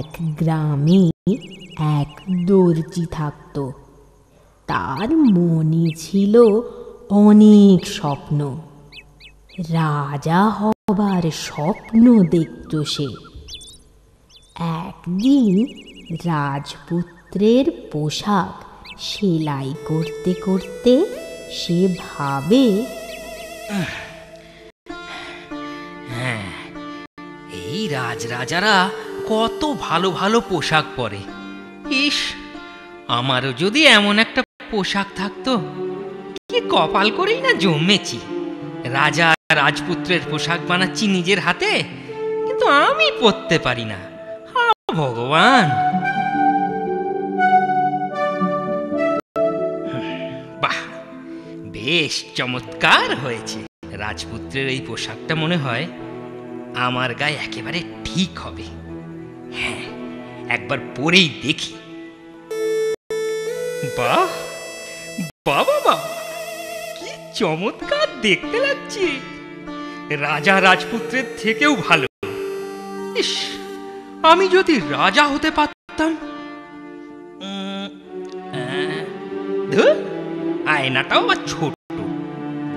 এক গ্রামে এক দর্জি থাকত। তার মনে ছিল অনেক স্বপ্ন। রাজা হবার স্বপ্ন দেখত সে। একদিন রাজপুত্রের পোশাক সেলাই করতে করতে সে ভাবে, হ্যাঁ, এই রাজরাজারা কত ভালো ভালো পোশাক পরে। ইস, আমারও যদি এমন একটা পোশাক থাকতো। কি কপাল করেই না জন্মেছি। রাজা রাজপুত্রের পোশাক বানাচ্ছি নিজের হাতে, কিন্তু আমি পরতে পারি না। ভগবান! বাহ, বেশ চমৎকার হয়েছে। রাজপুত্রের এই পোশাকটা মনে হয় আমার গায়ে একেবারে ঠিক হবে। হ্যাঁ, একবার পরেই দেখি। বাহ, বাবা বাবা, কি চমৎকার দেখতে লাগছে। রাজা রাজপুত্রের থেকেও ভালো। ইস, আমি যদি রাজা হতে পারতাম। ধুর, আয়নাটাও আর ছোট।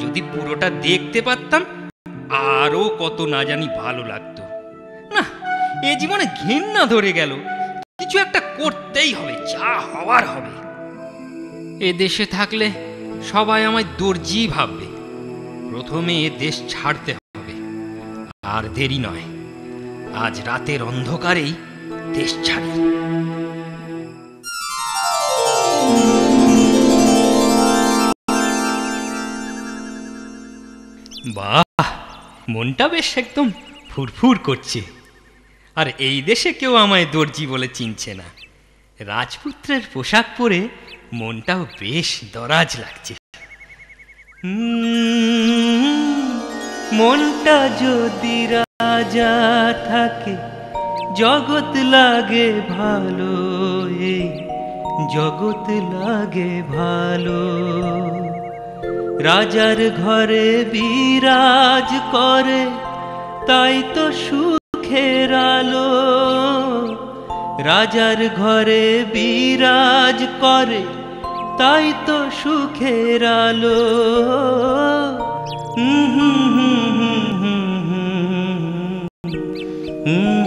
যদি পুরোটা দেখতে পারতাম আরো কত না জানি ভালো লাগতো। না, এ জীবনে ঘৃণা ধরে গেল। কিছু একটা করতেই হবে, যা হওয়ার হবে। এ দেশে থাকলে সবাই আমায় দর্জি ভাববে। প্রথমে এ দেশ ছাড়তে হবে, আর দেরি নয়। আজ রাতের অন্ধকারেই দেশ ছাড়ি। বাহ, মনটা বেশ একদম ফুরফুর করছে। আর এই দেশে কেউ আমায় দর্জি বলে চিনছে না। রাজপুত্রের পোশাক পরে মনটাও বেশ দরাজ লাগছে। মনটা যদি রাজা থাকে, জগৎ লাগে ভালো। এই জগৎ লাগে ভালো। রাজার ঘরে বিরাজ করে, তাই তো সুখের আলো। রাজার ঘরে বিরাজ করে, তাই তো সুখের আলো। হুম হুম হুম হুম হুম হুম।